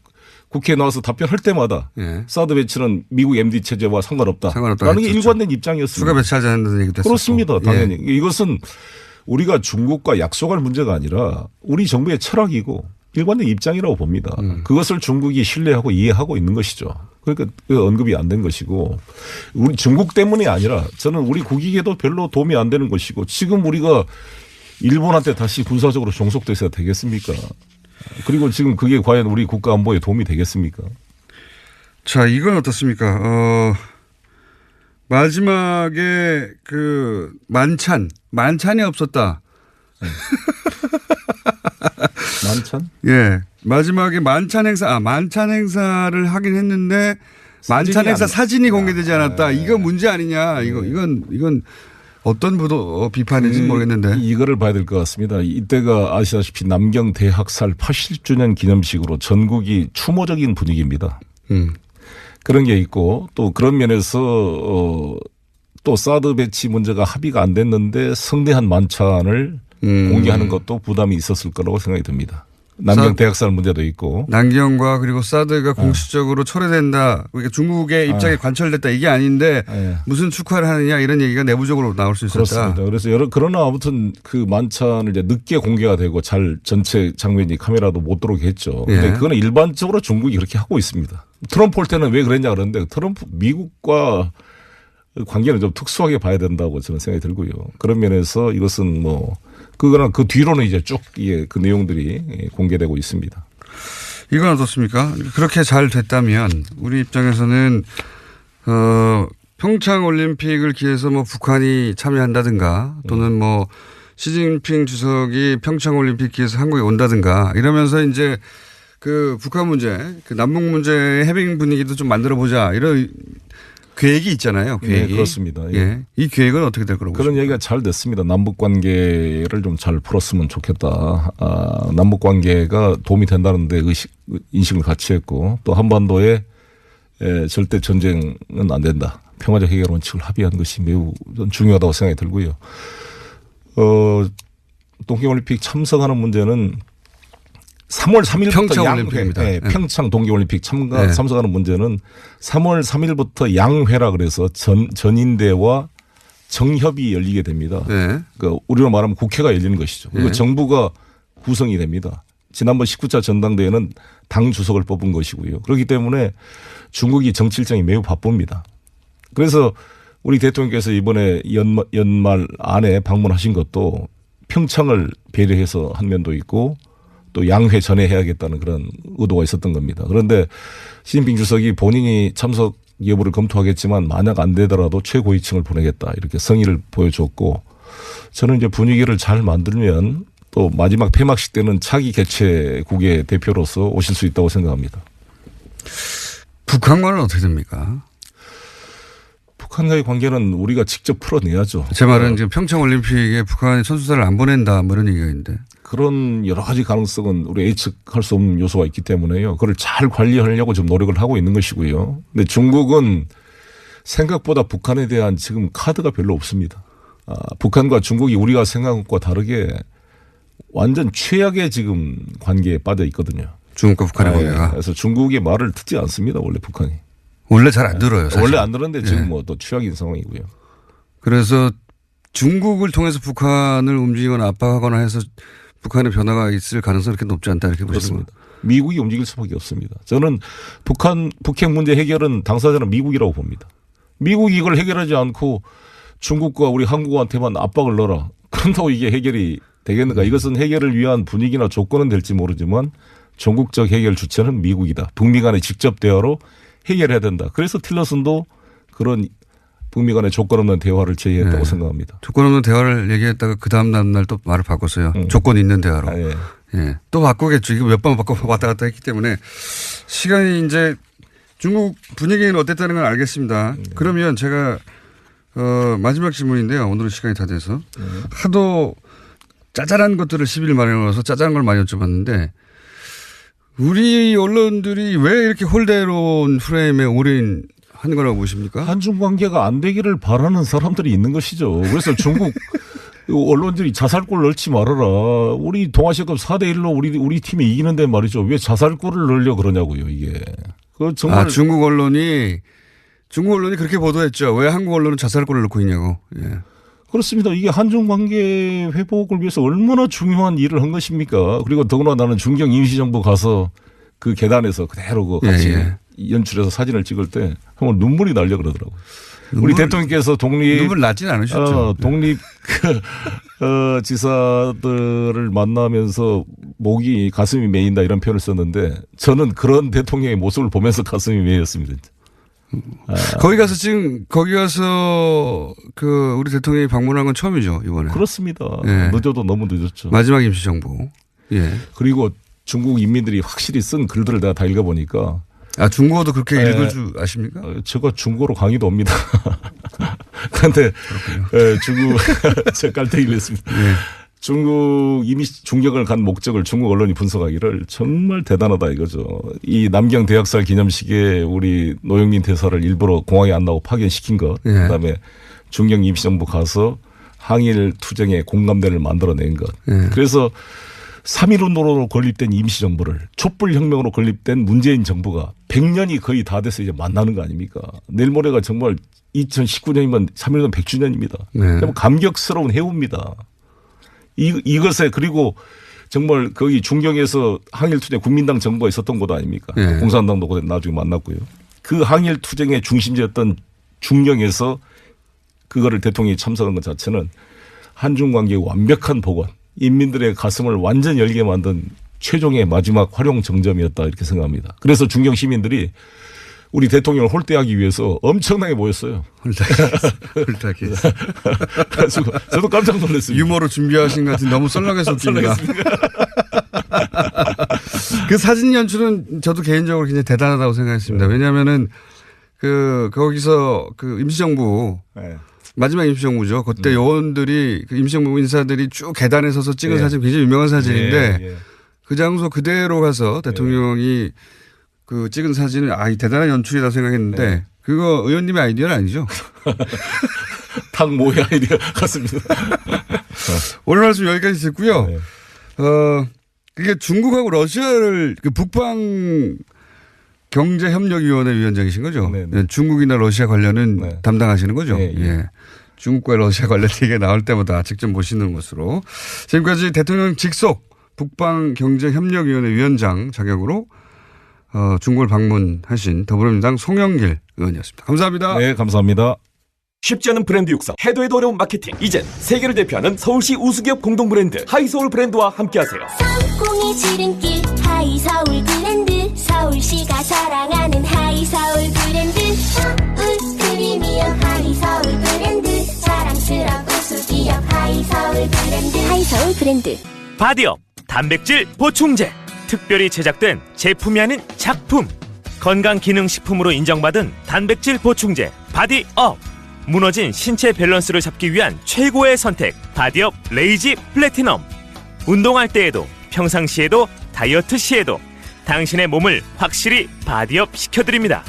국회에 나와서 답변할 때마다 예. 사드 배치는 미국 MD 체제와 상관없다. 상관없다는 라는 게 일관된 입장이었습니다. 추가 배치하지 않는다는 얘기도 했었고. 그렇습니다. 당연히. 예. 이것은 우리가 중국과 약속할 문제가 아니라 우리 정부의 철학이고 일관된 입장이라고 봅니다. 그것을 중국이 신뢰하고 이해하고 있는 것이죠. 그러니까 언급이 안 된 것이고 우리 중국 때문이 아니라 저는 우리 국익에도 별로 도움이 안 되는 것이고 지금 우리가 일본한테 다시 군사적으로 종속돼서 되겠습니까? 그리고 지금 그게 과연 우리 국가 안보에 도움이 되겠습니까? 자, 이건 어떻습니까? 마지막에 그 만찬이 없었다. 만찬? 예. 마지막에 만찬 행사를 하긴 했는데 만찬 행사 사진이 공개되지 않았다. 이거 문제 아니냐. 이건 어떤 비판인지 모르겠는데. 이거를 봐야 될 것 같습니다. 이때가 아시다시피 남경 대학살 80주년 기념식으로 전국이 추모적인 분위기입니다. 그런 게 있고 또 그런 면에서 또 사드 배치 문제가 합의가 안 됐는데 성대한 만찬을 공개하는 것도 부담이 있었을 거라고 생각이 듭니다. 남경 대학살 문제도 있고. 남경과 그리고 사드가 공식적으로 철회된다. 그러니까 중국의 입장에 관철됐다. 이게 아닌데 무슨 축하를 하느냐 이런 얘기가 내부적으로 나올 수 있었다. 그렇습니다. 그래서 그러나 아무튼 그 만찬을 이제 늦게 공개가 되고 잘 전체 장면이 카메라도 못 들어오게 했죠. 근데 그거는 일반적으로 중국이 그렇게 하고 있습니다. 트럼프 올 때는 왜 그랬냐 그러는데 미국과 관계는 좀 특수하게 봐야 된다고 저는 생각이 들고요. 그런 면에서 이것은 그거랑 그 뒤로는 이제 쭉 그 내용들이 공개되고 있습니다. 이건 어떻습니까? 그렇게 잘 됐다면 우리 입장에서는 평창 올림픽을 기해서 북한이 참여한다든가 또는 시진핑 주석이 평창 올림픽 기해서 한국에 온다든가 이러면서 이제 그 북한 문제, 그 남북 문제의 해빙 분위기도 좀 만들어 보자 이런 계획이 있잖아요. 계획이. 네, 그렇습니다. 예. 이 계획은 어떻게 될 거라고 그런 보십니까? 얘기가 잘 됐습니다. 남북 관계를 좀 잘 풀었으면 좋겠다. 남북 관계가 도움이 된다는데 인식을 같이 했고 또 한반도에 절대 전쟁은 안 된다. 평화적 해결 원칙을 합의한 것이 매우 중요하다고 생각이 들고요. 동계올림픽 참석하는 문제는 3월 3일부터 평창올림픽입니다. 양회, 평창 동계올림픽 참석하는 문제는 3월 3일부터 양회라 그래서 전인대와 정협이 열리게 됩니다. 네. 그러니까 우리로 말하면 국회가 열리는 것이죠. 그리고 네. 정부가 구성이 됩니다. 지난번 19차 전당대회는 당 주석을 뽑은 것이고요. 그렇기 때문에 중국이 정치 일정이 매우 바쁩니다. 그래서 우리 대통령께서 이번에 연말 안에 방문하신 것도 평창을 배려해서 한 면도 있고 또 양회 전에 해야겠다는 그런 의도가 있었던 겁니다. 그런데 시진핑 주석이 본인이 참석 여부를 검토하겠지만 만약 안 되더라도 최고위층을 보내겠다 이렇게 성의를 보여줬고 저는 이제 분위기를 잘 만들면 또 마지막 폐막식 때는 차기 개최국의 대표로서 오실 수 있다고 생각합니다. 북한과는 어떻게 됩니까? 북한과의 관계는 우리가 직접 풀어내야죠. 제 말은 지금 평창올림픽에 북한이 선수단을 안 보낸다 뭐 이런 얘기가 있는데. 그런 여러 가지 가능성은 우리 예측할 수 없는 요소가 있기 때문에요. 그걸 잘 관리하려고 지금 노력을 하고 있는 것이고요. 근데 중국은 생각보다 북한에 대한 지금 카드가 별로 없습니다. 북한과 중국이 우리가 생각한 것과 다르게 완전 최악의 지금 관계에 빠져 있거든요. 중국과 북한의 관계가. 그래서 중국의 말을 듣지 않습니다. 원래 북한이. 원래 잘 안 들어요. 사실. 원래 안 들었는데 지금 뭐 또 최악인 상황이고요. 그래서 중국을 통해서 북한을 움직이거나 압박하거나 해서 북한의 변화가 있을 가능성이 그렇게 높지 않다 이렇게 보시는 그렇습니다. 미국이 움직일 수밖에 없습니다. 저는 북핵 문제 해결은 당사자는 미국이라고 봅니다. 미국이 이걸 해결하지 않고 중국과 우리 한국한테만 압박을 넣어라. 그런다고 이게 해결이 되겠는가. 이것은 해결을 위한 분위기나 조건은 될지 모르지만 전국적 해결 주체는 미국이다. 북미 간의 직접 대화로 해결해야 된다. 그래서 틸러슨도 그런 북미 간의 조건 없는 대화를 제의했다고 생각합니다. 조건 없는 대화를 얘기했다가 그 다음 날 또 말을 바꿨어요. 조건 있는 대화로. 예. 또 바꾸겠죠. 이거 몇 번 바꿔 왔다 갔다 했기 때문에 시간이 이제 중국 분위기는 어땠다는 건 알겠습니다. 그러면 제가 마지막 질문인데요. 오늘은 시간이 다 돼서 하도 짜잘한 것들을 10일 만에 넣어서 짜잘한 걸 많이 여쭤봤는데 우리 언론들이 왜 이렇게 홀대로운 프레임에 올인한 거라고 보십니까? 한중 관계가 안 되기를 바라는 사람들이 있는 것이죠. 그래서 중국 언론들이 자살골 넣지 말아라. 우리 동아시아컵 4대1로 우리 팀이 이기는데 말이죠. 왜 자살골을 넣으려 그러냐고요, 이게. 그 정말 중국 언론이 그렇게 보도했죠. 왜 한국 언론은 자살골을 넣고 있냐고. 예. 그렇습니다. 이게 한중 관계 회복을 위해서 얼마나 중요한 일을 한 것입니까? 그리고 더구나 나는 중경 임시정부 가서 그 계단에서 그대로 같이 연출해서 사진을 찍을 때 정말 눈물이 나려 그러더라고요. 우리 대통령께서 눈물 나진 않으셨죠. 독립 지사들을 만나면서 목이 가슴이 메인다 이런 표현을 썼는데 저는 그런 대통령의 모습을 보면서 가슴이 메였습니다. 거기 가서 그 우리 대통령이 방문한 건 처음이죠, 이번에. 그렇습니다. 늦어도 너무 늦었죠. 마지막 임시정부. 예. 그리고 중국 인민들이 확실히 쓴 글들을 내가 다 읽어보니까. 중국어도 그렇게 읽을 줄 아십니까? 제가 중국어로 강의도 옵니다. 그런데 제가 깔때기를 했습니다. 중국 이미 중경을 간 목적을 중국 언론이 분석하기를 정말 대단하다 이거죠. 이 남경 대학살 기념식에 우리 노영민 대사를 일부러 공항에 안 나오고 파견시킨 것. 그다음에 중경 임시정부 가서 항일 투쟁의 공감대를 만들어낸 것. 그래서 3.1운동으로 건립된 임시정부를 촛불혁명으로 건립된 문재인 정부가 100년이 거의 다 돼서 이제 만나는 거 아닙니까? 내일 모레가 정말 2019년이면 3.1운동 100주년입니다. 정말 감격스러운 해우입니다. 이것에 그리고 정말 거기 중경에서 항일투쟁 국민당 정부가 있었던 곳 아닙니까? 공산당도 나중에 만났고요. 그 항일투쟁의 중심지였던 중경에서 그거를 대통령이 참석한 것 자체는 한중 관계의 완벽한 복원, 인민들의 가슴을 완전 열게 만든 최종의 마지막 활용 정점이었다 이렇게 생각합니다. 그래서 중경 시민들이 우리 대통령을 홀대하기 위해서 엄청나게 모였어요. 홀대하기. 그래가지고 저도 깜짝 놀랐습니다. 유머로 준비하신 것 같은 너무 썰렁해서 웃깁니다. 그 사진 연출은 저도 개인적으로 굉장히 대단하다고 생각했습니다. 왜냐하면은 거기서 그 임시정부 마지막 임시정부죠. 그때 요원들이 그 임시정부 인사들이 쭉 계단에 서서 찍은 사진 굉장히 유명한 사진인데 그 장소 그대로 가서 대통령이 그 찍은 사진은 이 대단한 연출이다 생각했는데 그거 의원님의 아이디어는 아니죠? 탁 모의 아이디어 같습니다. 오늘 말씀 여기까지 듣고요. 네. 그게 중국하고 러시아를 그 북방 경제협력위원회 위원장이신 거죠? 네, 네. 중국이나 러시아 관련은 네. 담당하시는 거죠? 예, 예. 예. 중국과 러시아 관련 얘기가 나올 때마다 직접 모시는 것으로 지금까지 대통령 직속 북방경제협력위원회 위원장 자격으로 중국을 방문하신 더불어민주당 송영길 의원이었습니다. 감사합니다. 네, 감사합니다. 쉽지 않은 브랜드 육성, 해도 해도 어려운 마케팅. 이젠 세계를 대표하는 서울시 우수기업 공동 브랜드 하이서울 브랜드와 함께하세요. 성공의 지름길 하이서울 브랜드, 서울시가 사랑하는 하이서울 브랜드, 서울 프리미엄 하이서울 브랜드, 자랑스러운 우수기업 하이서울 브랜드, 하이서울 브랜드. 바디업 단백질 보충제, 특별히 제작된 제품이 아닌 작품. 건강기능식품으로 인정받은 단백질 보충제 바디업. 무너진 신체 밸런스를 잡기 위한 최고의 선택 바디업 레이지 플래티넘. 운동할 때에도 평상시에도 다이어트 시에도 당신의 몸을 확실히 바디업 시켜드립니다.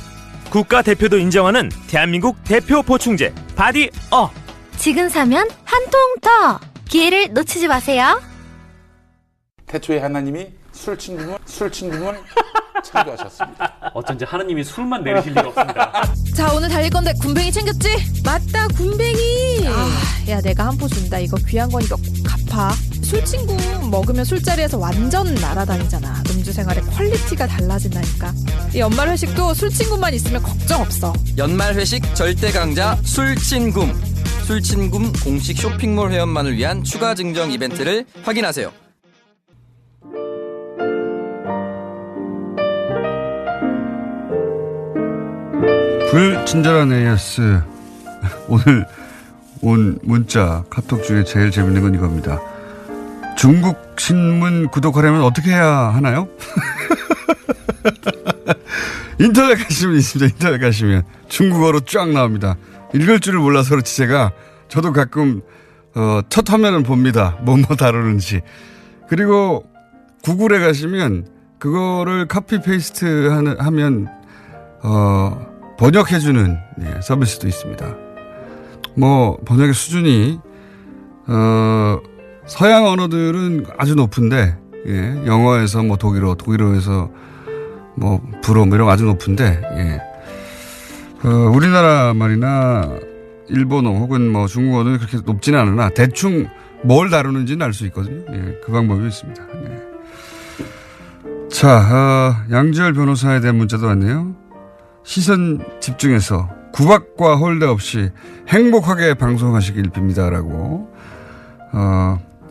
국가대표도 인정하는 대한민국 대표 보충제 바디업. 지금 사면 한 통 더. 기회를 놓치지 마세요. 태초에 하나님이 술친구물 창조하셨습니다. 어쩐지 하느님이 술만 내리실 리가 없습니다. 자, 오늘 달릴 건데 군뱅이 챙겼지? 맞다, 군뱅이. 야, 내가 한 포 준다. 이거 귀한 거니까 꼭 갚아. 술친구 먹으면 술자리에서 완전 날아다니잖아. 음주 생활의 퀄리티가 달라진다니까. 이 연말 회식도 술친구만 있으면 걱정 없어. 연말 회식 절대 강자 술친굼. 술친굼 공식 쇼핑몰 회원만을 위한 추가 증정 이벤트를 확인하세요. 불친절한 AS. 오늘 온 문자 카톡 중에 제일 재밌는 건 이겁니다. 중국 신문 구독하려면 어떻게 해야 하나요? 인터넷 가시면 있습니다. 인터넷 가시면 중국어로 쫙 나옵니다. 읽을 줄을 몰라서 그렇지 제가 저도 가끔 첫 화면은 봅니다. 뭐뭐 다루는지. 그리고 구글에 가시면 그거를 카피 페이스트 하면 번역해주는 서비스도 있습니다. 뭐 번역의 수준이 서양 언어들은 아주 높은데 영어에서 뭐 독일어에서 뭐 불어 뭐 이런 거 아주 높은데 우리나라 말이나 일본어 혹은 뭐 중국어는 그렇게 높지는 않으나 대충 뭘 다루는지는 알 수 있거든요. 그 방법이 있습니다. 자, 양지열 변호사에 대한 문자도 왔네요. 시선 집중해서 구박과 홀대 없이 행복하게 방송하시길 빕니다라고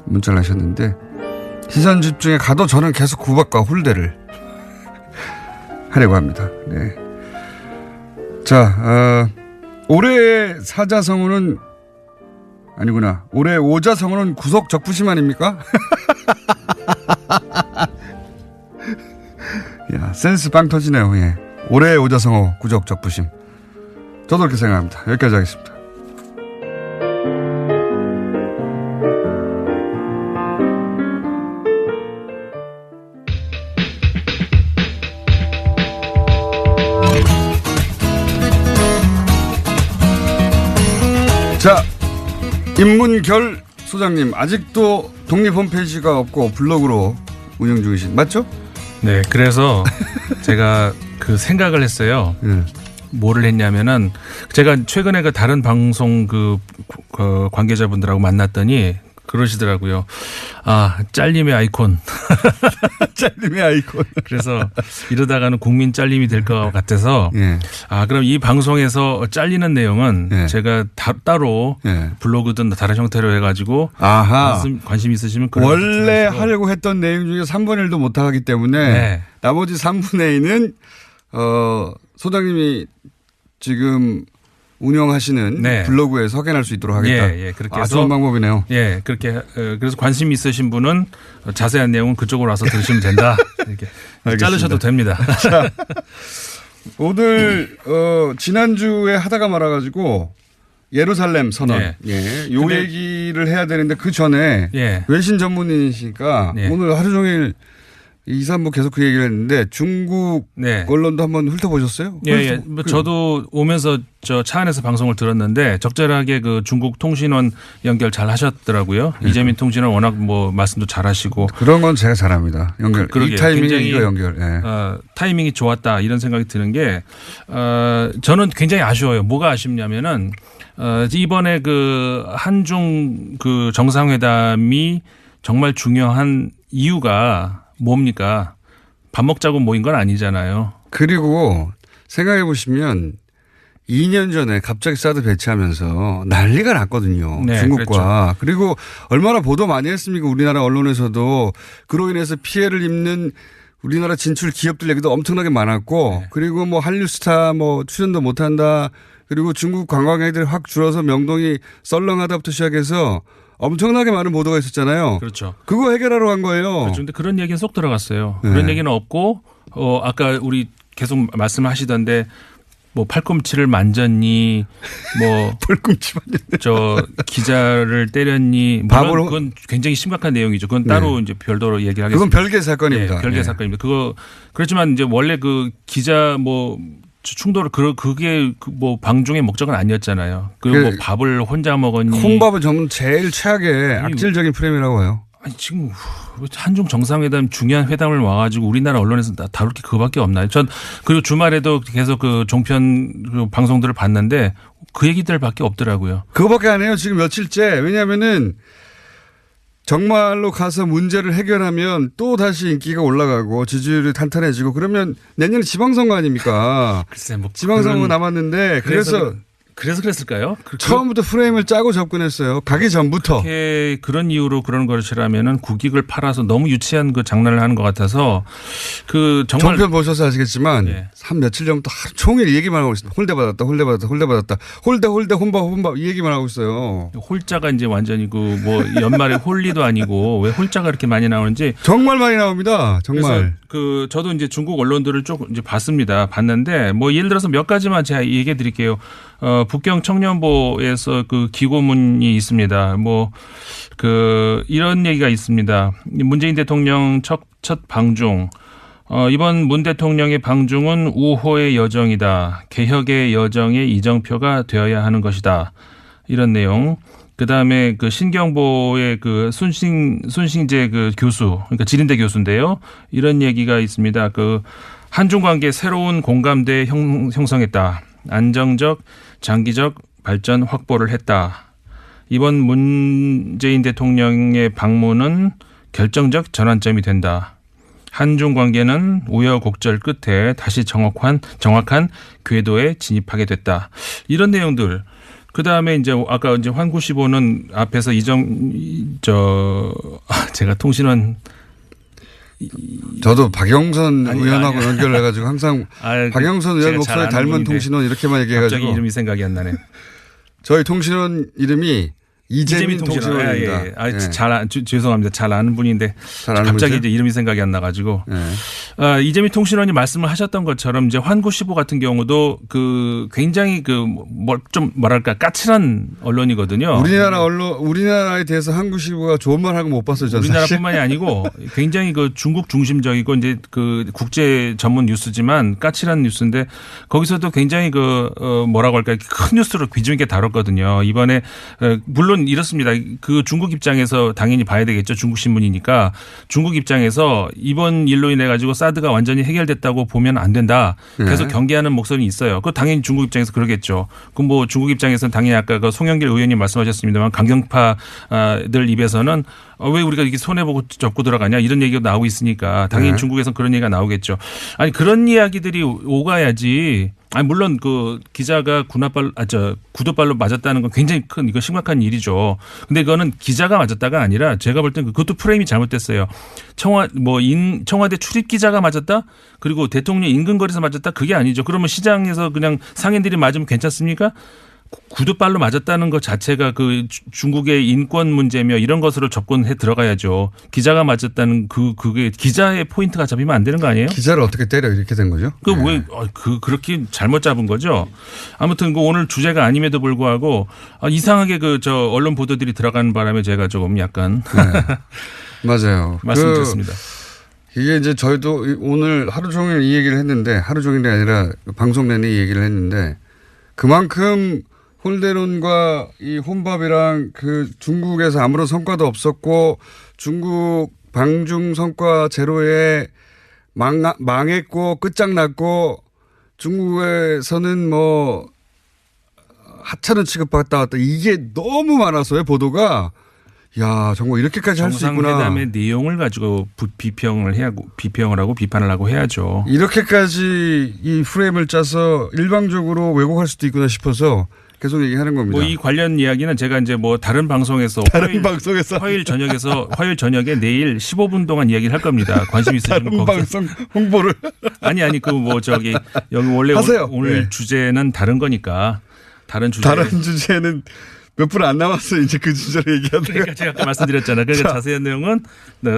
문자를 하셨는데 시선 집중에 가도 저는 계속 구박과 홀대를 하려고 합니다. 네. 자, 올해의 사자성어는 아니구나. 올해 오자성어는 구속 적부심 아닙니까? 야, 센스 빵 터지네요. 예. 올해의 오자성어 구속 적부심. 저도 그렇게 생각합니다. 여기까지 하겠습니다. 자, 임문결 소장님 아직도 독립 홈페이지가 없고 블로그로 운영 중이신 맞죠? 네, 그래서 제가 그 생각을 했어요. 뭐를 했냐면은 제가 최근에 그 다른 방송 그 관계자분들하고 만났더니 그러시더라고요. 아, 잘림의 아이콘. 잘림의 아이콘. 그래서 이러다가는 국민 잘림이 될 것 같아서 아, 그럼 이 방송에서 잘리는 내용은 제가 따로 블로그든 다른 형태로 해가지고 관심 있으시면 원래 하려고 했던 내용 중에 3분의 1도 못 하기 때문에 나머지 3분의 2는 소장님이 지금 운영하시는 블로그에서 확인할 수 있도록 하겠다. 그렇게 해서 좋은 방법이네요. 그렇게 그래서 관심 있으신 분은 자세한 내용은 그쪽으로 와서 들으시면 된다. 이렇게 자르셔도 됩니다. 자, 오늘 지난주에 하다가 말아가지고 예루살렘 선언, 요 얘기를 해야 되는데 그 전에 외신 전문인이시니까 오늘 하루 종일 2, 3부 계속 그 얘기를 했는데 중국 언론도 한번 훑어보셨어요? 예. 뭐 저도 오면서 저 차 안에서 방송을 들었는데 적절하게 그 중국 통신원 연결 잘 하셨더라고요. 이재민 통신원 워낙 뭐 말씀도 잘 하시고. 그런 건 제가 잘합니다. 연결. 이 타이밍에 이거 연결. 타이밍이 좋았다 이런 생각이 드는 게 저는 굉장히 아쉬워요. 뭐가 아쉽냐면은 이번에 그 한중 그 정상회담이 정말 중요한 이유가 뭡니까? 밥 먹자고 모인 건 아니잖아요. 그리고 생각해 보시면 2년 전에 갑자기 사드 배치하면서 난리가 났거든요. 네, 중국과. 그랬죠. 그리고 얼마나 보도 많이 했습니까? 우리나라 언론에서도 그로 인해서 피해를 입는 우리나라 진출 기업들 얘기도 엄청나게 많았고 그리고 뭐 한류스타 뭐 출연도 못한다. 그리고 중국 관광객들이 확 줄어서 명동이 썰렁하다부터 시작해서 엄청나게 많은 보도가 있었잖아요. 그렇죠. 그거 해결하러 간 거예요. 그렇죠. 근데 그런 얘기는 쏙 들어갔어요. 그런 얘기는 없고 아까 우리 계속 말씀하시던데 뭐 팔꿈치를 만졌니 뭐 팔꿈치 만졌니 저 기자를 때렸니 물론 그건 굉장히 심각한 내용이죠. 그건 따로 이제 별도로 얘기를 하겠습니다. 그건 별개 사건입니다. 네, 별개 사건입니다. 그거 그렇지만 이제 원래 그 기자 뭐 충돌을 그게 뭐 방중의 목적은 아니었잖아요. 그리고 뭐 밥을 혼자 먹었니? 혼밥은 저는 제일 최악의 악질적인 프레임이라고 해요. 아니 지금 한중 정상회담 중요한 회담을 와가지고 우리나라 언론에서 다룰 게 그거밖에 없나요? 전 그리고 주말에도 계속 그 종편 그 방송들을 봤는데 그 얘기들밖에 없더라고요. 그거밖에 안 해요. 지금 며칠째. 왜냐하면은 정말로 가서 문제를 해결하면 또 다시 인기가 올라가고 지지율이 탄탄해지고 그러면 내년에 지방선거 아닙니까? 글쎄 뭐 지방선거 남았는데 그래서 그랬을까요? 처음부터 프레임을 짜고 접근했어요. 가기 전부터. 그런 이유로 그런 것이라면은 국익을 팔아서 너무 유치한 그 장난을 하는 것 같아서 그 정말 종편 보셔서 아시겠지만 한 며칠 전부터 하루 종일 이 얘기만 하고 있습니다. 홀대 받았다. 홀대 혼밥 이 얘기만 하고 있어요. 홀자가 이제 완전히 그 뭐 연말에 홀리도 아니고 왜 홀자가 이렇게 많이 나오는지 정말 많이 나옵니다. 정말. 그 저도 이제 중국 언론들을 조금 이제 봤는데 뭐 예를 들어서 몇 가지만 제가 얘기해 드릴게요. 북경 청년보에서 그 기고문이 있습니다. 뭐 그 이런 얘기가 있습니다. 문재인 대통령 첫 방중. 이번 문 대통령의 방중은 우호의 여정이다. 개혁의 여정의 이정표가 되어야 하는 것이다. 이런 내용. 그다음에 그 신경보의 그 순싱제 그 교수, 그러니까 지린대 교수인데요. 이런 얘기가 있습니다. 그 한중 관계 새로운 공감대 형성했다. 안정적, 장기적 발전 확보를 했다. 이번 문재인 대통령의 방문은 결정적 전환점이 된다. 한중 관계는 우여곡절 끝에 다시 정확한 궤도에 진입하게 됐다. 이런 내용들. 그 다음에 이제 아까 이제 환95는 앞에서 제가 통신원 저도 박영선 의원하고 연결해가지고 항상 박영선 의원 목소리 닮은 통신원 이렇게만 얘기해가지고 갑자기 이름이 생각이 안 나네. 저희 통신원 이름이 이재민 통신원입니다. 죄송합니다. 잘 아는 분인데 갑자기 이제 이름이 생각이 안 나가지고 이재민 통신원이 말씀을 하셨던 것처럼 이제 환구15 같은 경우도 그 굉장히 좀 뭐랄까 까칠한 언론이거든요. 우리나라에 대해서 환구15가 좋은 말 하고 못 봤어요. 저는 우리나라뿐만이 아니고 굉장히 그 중국 중심적이고 이제 그 국제 전문 뉴스지만 까칠한 뉴스인데 거기서도 굉장히 뭐라고 할까 큰 뉴스로 귀중 있게 다뤘거든요. 이번에 물론 이렇습니다. 그 중국 입장에서 당연히 봐야 되겠죠. 중국 신문이니까 중국 입장에서 이번 일로 인해 가지고 사드가 완전히 해결됐다고 보면 안 된다. 계속 경계하는 목소리는 있어요. 그 당연히 중국 입장에서 그러겠죠. 그럼 뭐 중국 입장에서는 당연히 아까 그 송영길 의원님 말씀하셨습니다만 강경파들 입에서는 왜 우리가 이렇게 손해보고 접고 들어가냐 이런 얘기가 나오고 있으니까 당연히 중국에서는 그런 얘기가 나오겠죠. 아니 그런 이야기들이 오가야지. 아니 물론 그 기자가 구두발로 맞았다는 건 굉장히 큰 이거 심각한 일이죠. 근데 그거는 기자가 맞았다가 아니라 제가 볼 땐 그것도 프레임이 잘못됐어요. 청와대 출입 기자가 맞았다? 그리고 대통령 인근거리에서 맞았다? 그게 아니죠. 그러면 시장에서 그냥 상인들이 맞으면 괜찮습니까? 구두발로 맞았다는 것 자체가 그 중국의 인권 문제며 이런 것으로 접근해 들어가야죠. 기자가 맞았다는 그게 기자의 포인트가 잡히면 안 되는 거 아니에요? 기자를 어떻게 때려 이렇게 된 거죠? 그렇게 잘못 잡은 거죠. 아무튼 오늘 주제가 아님에도 불구하고 이상하게 언론 보도들이 들어가는 바람에 제가 조금 약간 맞아요. 말씀드렸습니다. 이게 이제 저희도 오늘 하루 종일 이 얘기를 했는데 하루 종일이 아니라 방송 내내 이 얘기를 했는데 그만큼 홀대론과 이 혼밥이랑 그 중국에서 아무런 성과도 없었고 중국 방중 성과 제로에 망했고 끝장났고 중국에서는 뭐 하찮은 취급받다 왔다 이게 너무 많아서요 보도가 야 정말 이렇게까지 할 수 있구나. 정상회담의 내용을 가지고 비평을 하고 비판을 하고 해야죠. 이렇게까지 이 프레임을 짜서 일방적으로 왜곡할 수도 있구나 싶어서 계속 얘기하는 겁니다. 뭐 이 관련 이야기는 제가 이제 뭐 다른 방송에서 화요일 저녁에 내일 15분 동안 이야기를 할 겁니다. 관심 있으시면 다른 방송 홍보를 아니 그 뭐 저기 여기 원래 오늘 네. 주제는 다른 거니까 다른 주제는 몇 분 안 남았어요. 이제 그 주제로 얘기하다가. 그러니까 제가 아까 말씀드렸잖아요. 그러니까 자세한 내용은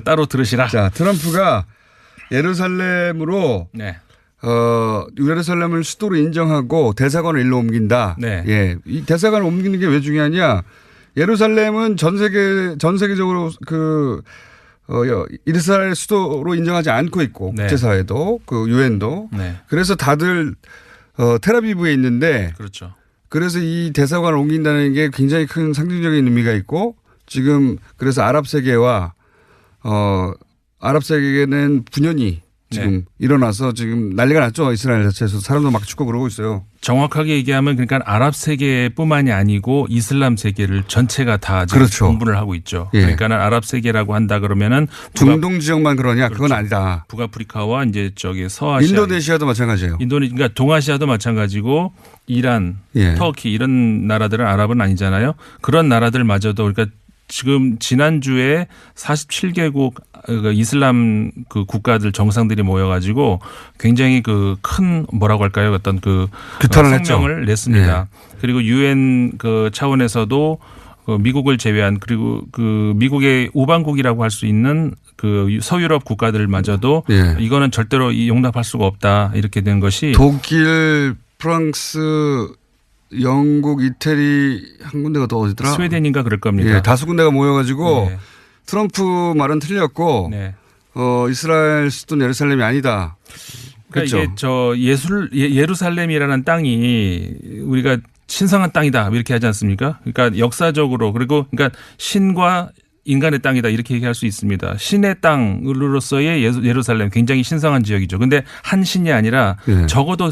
따로 들으시라. 자, 트럼프가 예루살렘으로 예루살렘을 수도로 인정하고 대사관을 일로 옮긴다. 네. 예. 이 대사관을 옮기는 게 왜 중요하냐? 예루살렘은 전 세계적으로 이스라엘 수도로 인정하지 않고 있고 네. 국제사회도 그 유엔도. 네. 그래서 다들 텔아비브에 있는데 그렇죠. 그래서 이 대사관을 옮긴다는 게 굉장히 큰 상징적인 의미가 있고 지금 그래서 아랍 세계와 아랍 세계는 분연이 지금 일어나서 지금 난리가 났죠. 이스라엘 자체에서 사람도 막 죽고 그러고 있어요. 정확하게 얘기하면 그러니까 아랍 세계뿐만이 아니고 이슬람 세계를 전체가 다 지금 그렇죠. 공부를 하고 있죠. 예. 그러니까는 아랍 세계라고 한다 그러면 중동 지역만 그러냐? 그렇죠. 그건 아니다. 북아프리카와 이제 저기 서아시아, 인도네시아도 마찬가지예요. 그러니까 동아시아도 마찬가지고 이란, 터키 이런 나라들은 아랍은 아니잖아요. 그런 나라들마저도 그러니까 지금 지난주에 47개국 이슬람 그 국가들 정상들이 모여가지고 굉장히 그 큰 뭐라고 할까요? 어떤 그 성명을 냈습니다. 그리고 유엔 그 차원에서도 미국을 제외한 그리고 그 미국의 우방국이라고 할 수 있는 그 서유럽 국가들마저도 이거는 절대로 용납할 수가 없다 이렇게 된 것이 독일, 프랑스, 영국, 이태리 한 군데가 더 어디더라? 스웨덴인가 그럴 겁니다. 예, 다수 군데가 모여가지고 트럼프 말은 틀렸고 이스라엘 수도는 예루살렘이 아니다. 그러니까 그렇죠. 이게 예루살렘이라는 땅이 우리가 신성한 땅이다 이렇게 하지 않습니까? 그러니까 역사적으로 그리고 그러니까 신과 인간의 땅이다 이렇게 얘기할 수 있습니다. 신의 땅으로서의 예루살렘 굉장히 신성한 지역이죠. 그런데 한 신이 아니라 적어도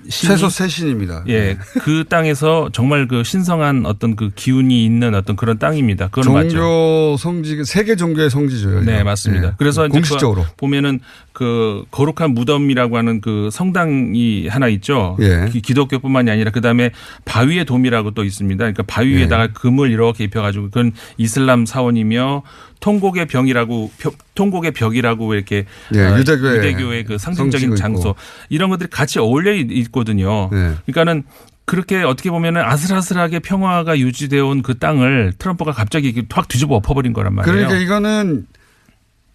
최소 세 신입니다. 예, 그 땅에서 정말 그 신성한 어떤 그 기운이 있는 어떤 그런 땅입니다. 그건 맞죠. 종교 성지, 세계 종교의 성지죠. 네, 맞습니다. 예. 그래서 공식적으로 보면은 그 거룩한 무덤이라고 하는 그 성당이 하나 있죠. 기독교뿐만이 아니라 그 다음에 바위의 돔이라고 또 있습니다. 그러니까 바위 위에다가 금을 이렇게 입혀가지고 그건 이슬람 사원이며 통곡의 벽이라고 이렇게 유대교의 그 상징적인 장소 있고. 이런 것들이 같이 어울려 있거든요. 그러니까는 그렇게 어떻게 보면은 아슬아슬하게 평화가 유지되어 온 그 땅을 트럼프가 갑자기 확 뒤집어 엎어버린 거란 말이에요. 그러니까 이거는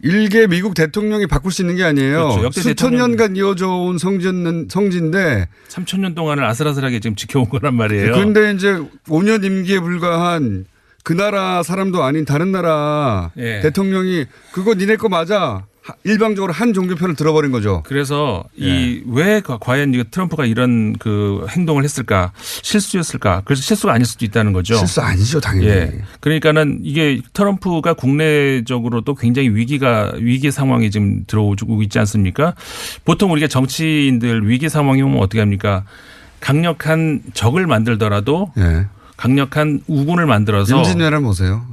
일개 미국 대통령이 바꿀 수 있는 게 아니에요. 그렇죠. 수천 년간 이어져 온 성지인데 3,000년 동안을 아슬아슬하게 지금 지켜온 거란 말이에요. 그런데 이제 5년 임기에 불과한 그 나라 사람도 아닌 다른 나라 대통령이 그거 니네 거 맞아. 일방적으로 한 종교편을 들어버린 거죠. 그래서 왜 과연 트럼프가 이런 그 행동을 했을까? 실수였을까? 그래서 실수가 아닐 수도 있다는 거죠. 실수 아니죠, 당연히. 그러니까는 이게 트럼프가 국내적으로도 굉장히 위기 상황이 지금 들어오고 있지 않습니까? 보통 우리가 정치인들 위기 상황이 오면 어떻게 합니까? 강력한 적을 만들더라도 강력한 우군을 만들어서 임진왜란 보세요.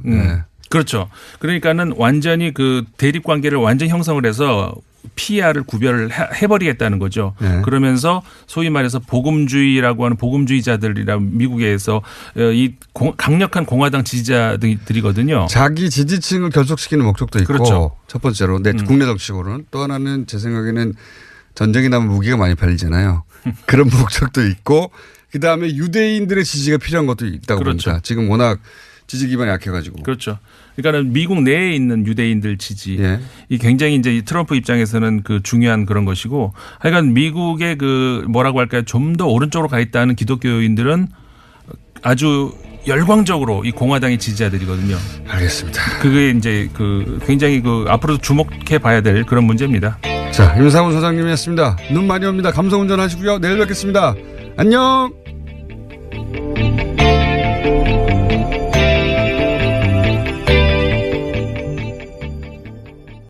그렇죠. 그러니까는 완전히 그 대립 관계를 완전 형성을 해서 PR을 구별을 해버리겠다는 거죠. 그러면서 소위 말해서 복음주의라고 하는 복음주의자들이라 미국에서 이 강력한 공화당 지지자들이거든요. 자기 지지층을 결속시키는 목적도 있고 그렇죠. 첫 번째로 국내 정치적으로는 또 하나는 제 생각에는 전쟁이 나면 무기가 많이 팔리잖아요. 그런 목적도 있고 그다음에 유대인들의 지지가 필요한 것도 있다고 봅니다. 지금 워낙 지지 기반이 약해가지고. 그렇죠. 그러니까는 미국 내에 있는 유대인들 지지. 이 굉장히 이제 이 트럼프 입장에서는 그 중요한 그런 것이고 하여간 미국의 그 뭐라고 할까요? 좀 더 오른쪽으로 가 있다는 기독교인들은 아주 열광적으로 이 공화당의 지지자들이거든요. 알겠습니다. 그게 이제 굉장히 앞으로도 주목해 봐야 될 그런 문제입니다. 자, 임상훈 소장님이었습니다. 눈 많이 옵니다. 감성 운전하시고요. 내일 뵙겠습니다. 안녕.